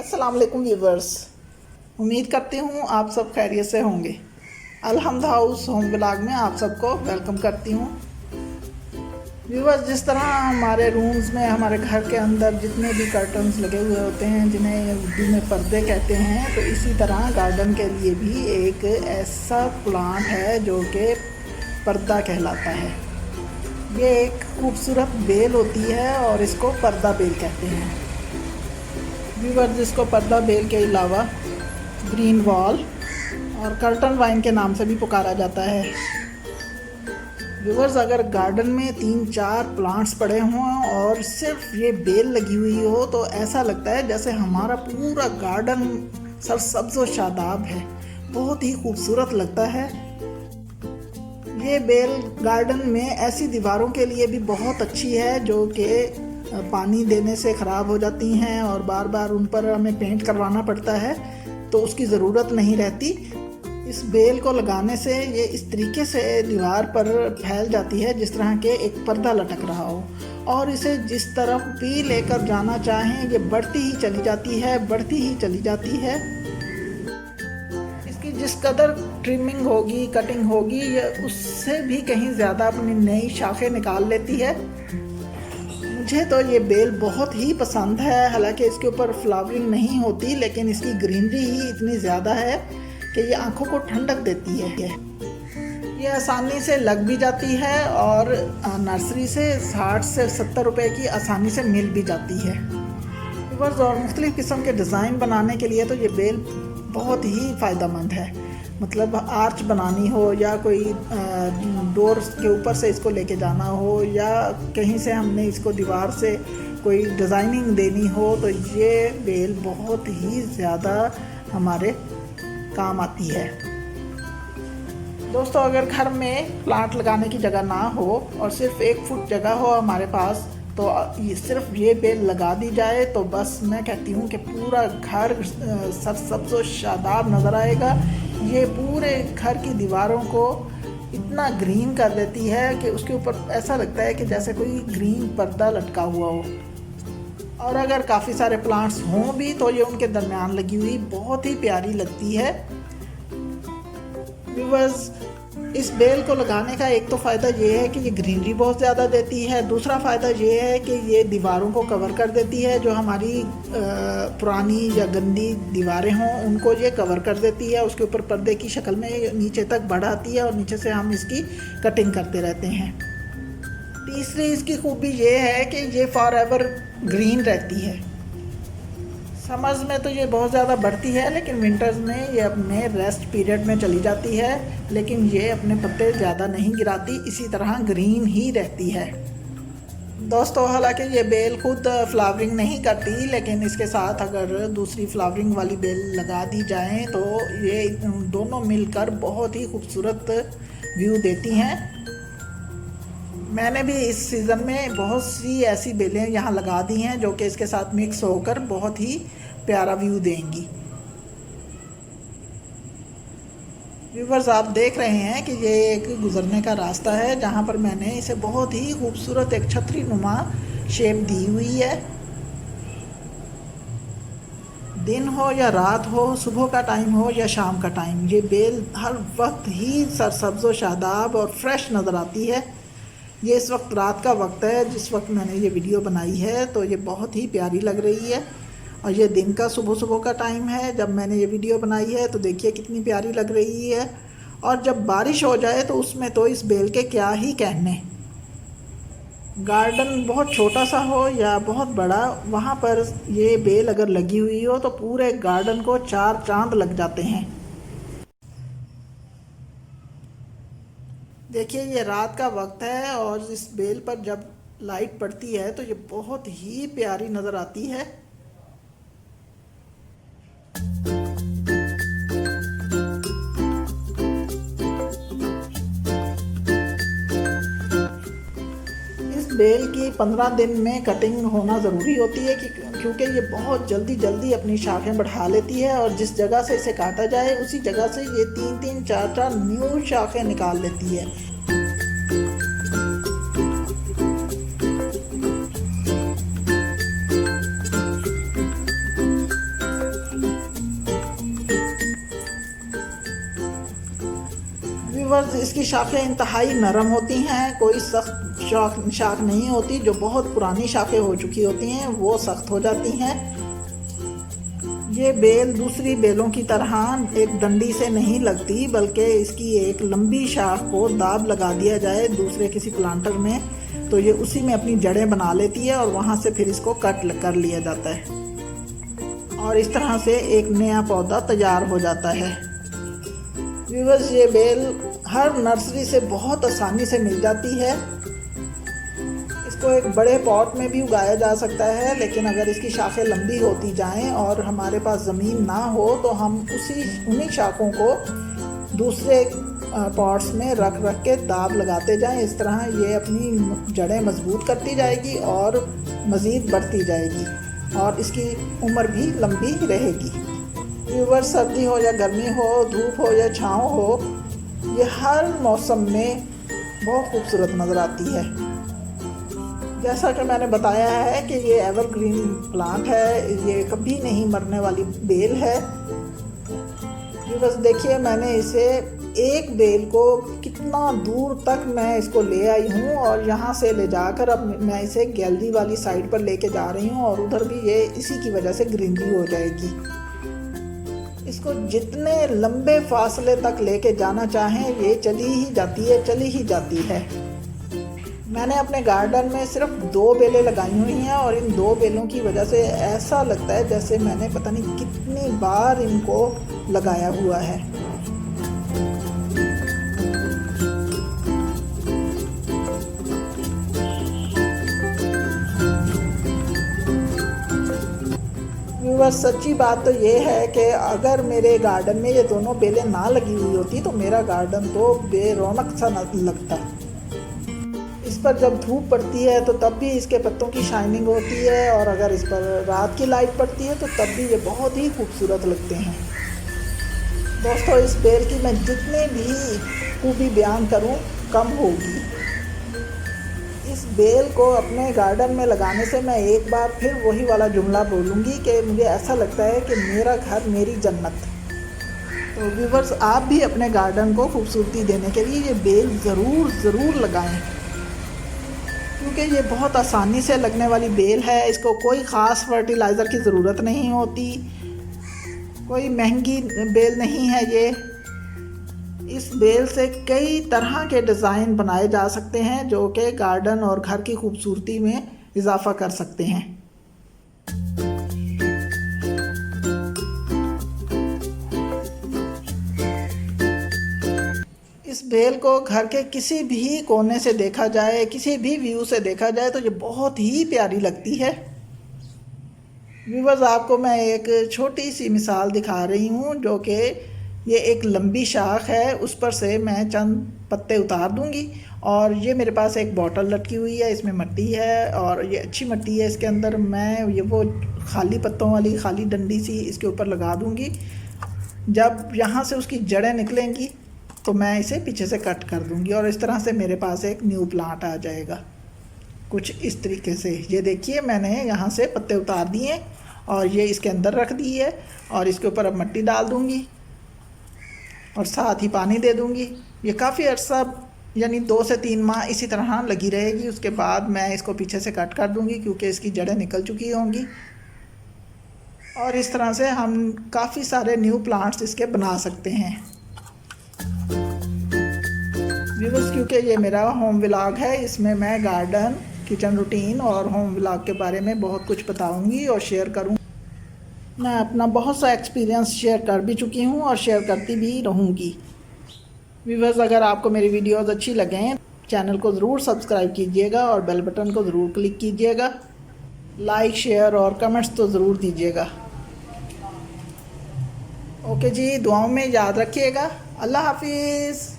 अस्सलाम वालेकुम व्यूवर्स, उम्मीद करती हूँ आप सब खैरियत से होंगे। अलहम्द हाउस होम व्लॉग में आप सबको वेलकम करती हूँ। व्यूवर्स, जिस तरह हमारे रूम्स में, हमारे घर के अंदर जितने भी कर्टन्स लगे हुए होते हैं जिन्हें उर्दू में पर्दे कहते हैं, तो इसी तरह गार्डन के लिए भी एक ऐसा प्लांट है जो कि पर्दा कहलाता है। ये एक खूबसूरत बेल होती है और इसको पर्दा बेल कहते हैं। व्यूवर्स, जिसको पर्दा बेल के अलावा ग्रीन वॉल और कर्टन वाइन के नाम से भी पुकारा जाता है। व्यूवर्स, अगर गार्डन में 3-4 प्लांट्स पड़े हों और सिर्फ ये बेल लगी हुई हो तो ऐसा लगता है जैसे हमारा पूरा गार्डन सरसब्ज़ और शादाब है। बहुत ही खूबसूरत लगता है। ये बेल गार्डन में ऐसी दीवारों के लिए भी बहुत अच्छी है जो कि पानी देने से ख़राब हो जाती हैं और बार बार उन पर हमें पेंट करवाना पड़ता है, तो उसकी ज़रूरत नहीं रहती। इस बेल को लगाने से ये इस तरीके से दीवार पर फैल जाती है जिस तरह के एक पर्दा लटक रहा हो, और इसे जिस तरफ भी लेकर जाना चाहें ये बढ़ती ही चली जाती है, बढ़ती ही चली जाती है। इसकी जिस कदर ट्रिमिंग होगी, कटिंग होगी, ये उससे भी कहीं ज़्यादा अपनी नई शाखें निकाल लेती है। मुझे तो ये बेल बहुत ही पसंद है। हालांकि इसके ऊपर फ्लावरिंग नहीं होती, लेकिन इसकी ग्रीनरी ही इतनी ज़्यादा है कि ये आंखों को ठंडक देती है। ये आसानी से लग भी जाती है और नर्सरी से 60 से 70 रुपए की आसानी से मिल भी जाती है। और मुख्तलिफ़ किस्म के डिज़ाइन बनाने के लिए तो ये बेल बहुत ही फ़ायदेमंद है। मतलब आर्च बनानी हो या कोई डोर के ऊपर से इसको लेके जाना हो या कहीं से हमने इसको दीवार से कोई डिज़ाइनिंग देनी हो, तो ये बेल बहुत ही ज़्यादा हमारे काम आती है। दोस्तों, अगर घर में प्लांट लगाने की जगह ना हो और सिर्फ 1 फुट जगह हो हमारे पास, तो सिर्फ ये बेल लगा दी जाए तो बस मैं कहती हूँ कि पूरा घर सरसब्ज़ और शादाब नज़र आएगा। ये पूरे घर की दीवारों को इतना ग्रीन कर देती है कि उसके ऊपर ऐसा लगता है कि जैसे कोई ग्रीन पर्दा लटका हुआ हो। और अगर काफ़ी सारे प्लांट्स हों भी तो ये उनके दरमियान लगी हुई बहुत ही प्यारी लगती है। व्यूअर्स, इस बेल को लगाने का एक तो फ़ायदा ये है कि ये ग्रीनरी बहुत ज़्यादा देती है। दूसरा फ़ायदा ये है कि ये दीवारों को कवर कर देती है। जो हमारी पुरानी या गंदी दीवारें हों उनको ये कवर कर देती है। उसके ऊपर पर्दे की शक्ल में नीचे तक बढ़ाती है और नीचे से हम इसकी कटिंग करते रहते हैं। तीसरी इसकी खूबी ये है कि ये फॉर एवर ग्रीन रहती है। समर्स में तो ये बहुत ज़्यादा बढ़ती है, लेकिन विंटर्स में ये अपने रेस्ट पीरियड में चली जाती है, लेकिन ये अपने पत्ते ज़्यादा नहीं गिराती, इसी तरह ग्रीन ही रहती है। दोस्तों, हालांकि ये बेल खुद फ्लावरिंग नहीं करती, लेकिन इसके साथ अगर दूसरी फ्लावरिंग वाली बेल लगा दी जाए तो ये दोनों मिलकर बहुत ही खूबसूरत व्यू देती हैं। मैंने भी इस सीज़न में बहुत सी ऐसी बेलें यहाँ लगा दी हैं जो कि इसके साथ मिक्स होकर बहुत ही प्यारा व्यू देंगी। व्यूवर्स, आप देख रहे हैं कि ये एक गुज़रने का रास्ता है जहाँ पर मैंने इसे बहुत ही खूबसूरत एक छतरी नुमा शेप दी हुई है। दिन हो या रात हो, सुबह का टाइम हो या शाम का टाइम, ये बेल हर वक्त ही सरसब्ज़ व शादाब और फ्रेश नज़र आती है। ये इस वक्त रात का वक्त है जिस वक्त मैंने ये वीडियो बनाई है, तो ये बहुत ही प्यारी लग रही है। और ये दिन का सुबह का टाइम है जब मैंने ये वीडियो बनाई है, तो देखिए कितनी प्यारी लग रही है। और जब बारिश हो जाए तो उसमें तो इस बेल के क्या ही कहने। गार्डन बहुत छोटा सा हो या बहुत बड़ा, वहाँ पर ये बेल अगर लगी हुई हो तो पूरे गार्डन को 4 चांद लग जाते हैं। देखिए, ये रात का वक्त है और इस बेल पर जब लाइट पड़ती है तो ये बहुत ही प्यारी नज़र आती है। इस बेल की 15 दिन में कटिंग होना ज़रूरी होती है क्योंकि ये बहुत जल्दी अपनी शाखें बढ़ा लेती है और जिस जगह से इसे काटा जाए उसी जगह से ये 3-3, 4-4 न्यू शाखें निकाल लेती है। व्यूअर्स, इसकी शाखें इंतहाई नरम होती हैं, कोई सख्त शाख नहीं होती। जो बहुत पुरानी शाखें हो चुकी होती हैं वो सख्त हो जाती हैं। ये बेल दूसरी बेलों की तरह एक डंडी से नहीं लगती, बल्कि इसकी एक लंबी शाख को दाब लगा दिया जाए दूसरे किसी प्लांटर में तो ये उसी में अपनी जड़ें बना लेती है और वहाँ से फिर इसको कट कर लिया जाता है और इस तरह से एक नया पौधा तैयार हो जाता है। व्यूअर्स, ये बेल हर नर्सरी से बहुत आसानी से मिल जाती है। इसको एक बड़े पॉट में भी उगाया जा सकता है, लेकिन अगर इसकी शाखें लंबी होती जाएं और हमारे पास ज़मीन ना हो तो हम उन्हीं शाखों को दूसरे पॉट्स में रख के दाब लगाते जाएं। इस तरह ये अपनी जड़ें मजबूत करती जाएगी और मज़ीद बढ़ती जाएगी और इसकी उम्र भी लंबी रहेगी। व्यूअर्स, सर्दी हो या गर्मी हो, धूप हो या छाँव हो, ये हर मौसम में बहुत खूबसूरत नज़र आती है। जैसा कि मैंने बताया है कि ये एवरग्रीन प्लांट है, ये कभी नहीं मरने वाली बेल है। व्यूअर्स, देखिए मैंने इसे एक बेल को कितना दूर तक मैं इसको ले आई हूँ और यहाँ से ले जाकर अब मैं इसे गैलरी वाली साइड पर लेके जा रही हूँ और उधर भी ये इसी की वजह से ग्रीनरी हो जाएगी। इसको जितने लंबे फासले तक लेके जाना चाहें ये चली ही जाती है। मैंने अपने गार्डन में सिर्फ 2 बेलें लगाई हुई हैं और इन 2 बेलों की वजह से ऐसा लगता है जैसे मैंने पता नहीं कितनी बार इनको लगाया हुआ है। व्यूअर्स, सच्ची बात तो ये है कि अगर मेरे गार्डन में ये दोनों बेलें ना लगी हुई होती तो मेरा गार्डन तो बेरौनक सा लगता। इस पर जब धूप पड़ती है तो तब भी इसके पत्तों की शाइनिंग होती है और अगर इस पर रात की लाइट पड़ती है तो तब भी ये बहुत ही खूबसूरत लगते हैं। दोस्तों, इस बेल की मैं जितनी भी खूबी बयान करूं कम होगी। इस बेल को अपने गार्डन में लगाने से मैं एक बार फिर वही वाला जुमला बोलूँगी कि मुझे ऐसा लगता है कि मेरा घर मेरी जन्नत। तो व्यूअर्स, आप भी अपने गार्डन को खूबसूरती देने के लिए ये बेल ज़रूर लगाएं, क्योंकि ये बहुत आसानी से लगने वाली बेल है। इसको कोई ख़ास फर्टिलाइज़र की ज़रूरत नहीं होती, कोई महंगी बेल नहीं है ये। इस बेल से कई तरह के डिज़ाइन बनाए जा सकते हैं जो कि गार्डन और घर की खूबसूरती में इजाफा कर सकते हैं। इस बेल को घर के किसी भी कोने से देखा जाए, किसी भी व्यू से देखा जाए तो ये बहुत ही प्यारी लगती है। व्यूअर्स, आपको मैं एक छोटी सी मिसाल दिखा रही हूँ जो कि ये एक लंबी शाख है, उस पर से मैं चंद पत्ते उतार दूंगी और ये मेरे पास एक बॉटल लटकी हुई है, इसमें मिट्टी है और ये अच्छी मिट्टी है। इसके अंदर मैं ये वो खाली पत्तों वाली खाली डंडी सी इसके ऊपर लगा दूंगी। जब यहाँ से उसकी जड़ें निकलेंगी तो मैं इसे पीछे से कट कर दूंगी और इस तरह से मेरे पास एक न्यू प्लांट आ जाएगा कुछ इस तरीके से। ये देखिए, मैंने यहाँ से पत्ते उतार दिए और ये इसके अंदर रख दी है और इसके ऊपर अब मिट्टी डाल दूंगी और साथ ही पानी दे दूंगी। ये काफ़ी अर्सा यानी 2 से 3 माह इसी तरह लगी रहेगी। उसके बाद मैं इसको पीछे से कट कर दूंगी क्योंकि इसकी जड़ें निकल चुकी होंगी और इस तरह से हम काफ़ी सारे न्यू प्लांट्स इसके बना सकते हैं। व्यूअर्स, क्योंकि ये मेरा होम व्लॉग है, इसमें मैं गार्डन, किचन रूटीन और होम व्लॉग के बारे में बहुत कुछ बताऊंगी और शेयर करूँगी। मैं अपना बहुत सा एक्सपीरियंस शेयर कर भी चुकी हूँ और शेयर करती भी रहूँगी। व्यूअर्स, अगर आपको मेरी वीडियोस अच्छी लगें, चैनल को ज़रूर सब्सक्राइब कीजिएगा और बेल बटन को ज़रूर क्लिक कीजिएगा। लाइक, शेयर और कमेंट्स तो ज़रूर दीजिएगा। ओके जी, दुआओं में याद रखिएगा। अल्लाह हाफिज़।